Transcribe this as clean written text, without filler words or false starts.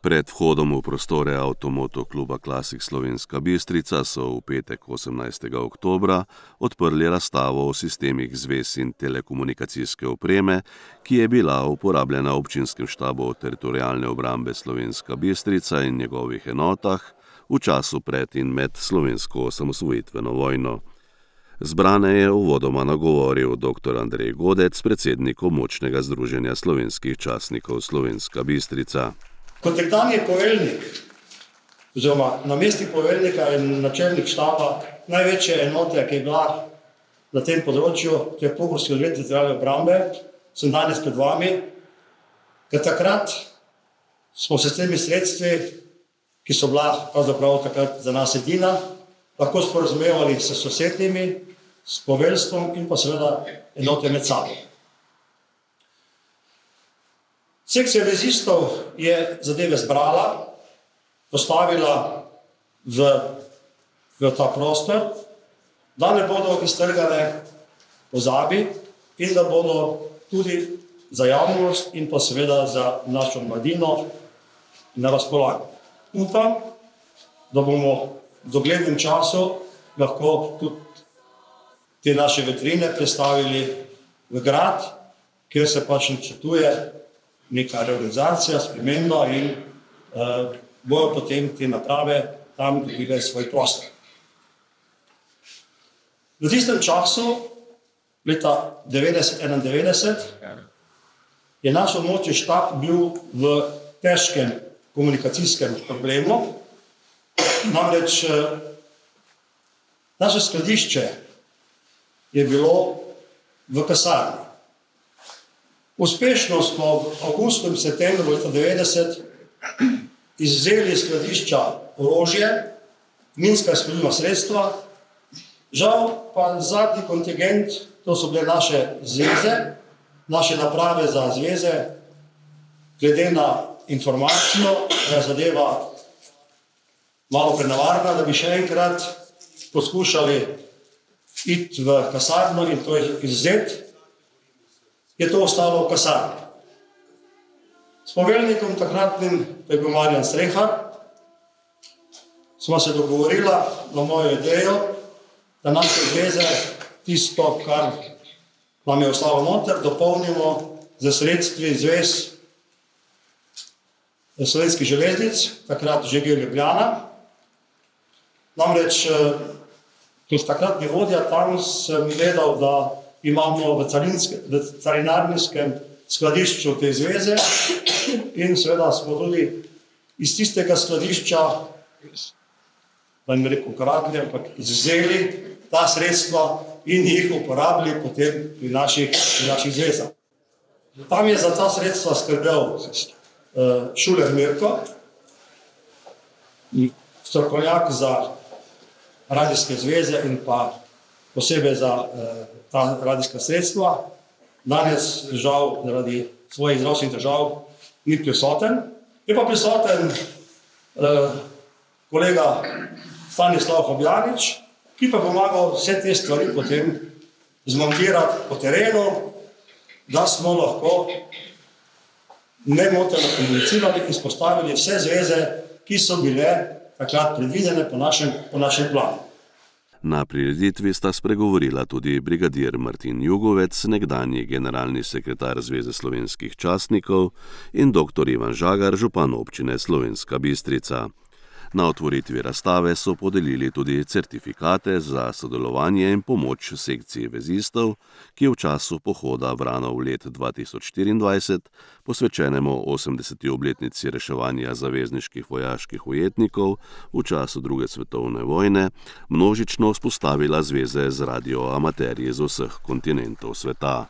Pred vhodom v prostore Avtomoto kluba Klasik Slovenska Bistrica so v petek 18. oktobra odprli razstavo o sistemih zvez in telekomunikacijske opreme, ki je bila uporabljena v občinskem štabu Teritorialne obrambe Slovenska Bistrica in njegovih enotah v času pred in med slovensko osamosvojitveno vojno. Zbrane je uvodoma nagovoril dr. Andrej Godec, predsednik Območnega združenja slovenskih častnikov Slovenska Bistrica. Kot nekdanji poveljnik, oziroma namestnik poveljnika in načelnik štaba največje enote, ki je bila na tem področju, to je Pohorski odred Teritorialne obrambe, sem danes pred vami, ker takrat smo se s temi sredstvi, ki so bila pravzaprav takrat za nas edina, lahko sporazumevali s sosednjimi, s poveljstvom in pa seveda enote med sabo. Sekcija vezistov je zadeve zbrala, postavila v ta prostor, da ne bodo iztrgane pozabi in da bodo tudi za javnost in pa seveda za našo mladino na razpolago. Upam, da bomo v doglednem času lahko tudi te naše vitrine predstavili v grad, kjer se pač načrtuje neka reorganizacija, sprememba in bojo potem te naprave tam dobile svoj prostor. V tistem času, leta 1991, je naš območni štab bil v težkem komunikacijskem problemu, namreč naše skladišče je bilo v kasarni. Uspešno smo v avgustu in septembru leta 1990 izvzeli iz skladišča orožje, minska explozivna sredstva, žal pa zadnji kontingent, to so bile naše zveze, naše naprave za zveze, glede na informacijo, da je zadeva malo prenevarna, da bi še enkrat poskušali iti v kasarno in to izvzeti, je to ostalo v kasarni. S poveljnikom takratnim, to je bil Marjan Strehar, smo se dogovorila na mojo idejo, da naše zveze, tisto, kar nam je ostalo noter, dopolnimo z sredstvi zvez Slovenskih železnic, takrat ŽG Ljubljana. Namreč, kot takratni vodja, tam sem gledal, da imamo v carinarniškem skladišču te zveze in seveda smo tudi iz tistega skladišča, da ne rekel ukradli, ampak izvzeli ta sredstva in jih uporabili potem pri naših zvezah. Tam je za ta sredstva skrbel Šuler Mirko, strokovnjak za radijske zveze in pa posebej za ta radijska sredstva. Danes, žal, zaradi svojih zdravstvenih težav ni prisoten. Je pa prisoten kolega Stanislav Habjanič, ki pa pomagal vse te stvari potem zmontirati po terenu, da smo lahko nemoteno komunicirali in spostavili vse zveze, ki so bile takrat predvidene po našem planu. Na prireditvi sta spregovorila tudi brigadir Martin Jugovec, nekdanji generalni sekretar Zveze slovenskih častnikov, in dr. Ivan Žagar, župan občine Slovenska Bistrica. Na otvoritvi razstave so podelili tudi certifikate za sodelovanje in pomoč sekciji vezistov, ki je v času pohoda Vranov let 2024, posvečenemu 80. obletnici reševanja zavezniških vojaških ujetnikov v času druge svetovne vojne, množično vzpostavila zveze z radioamaterji z vseh kontinentov sveta.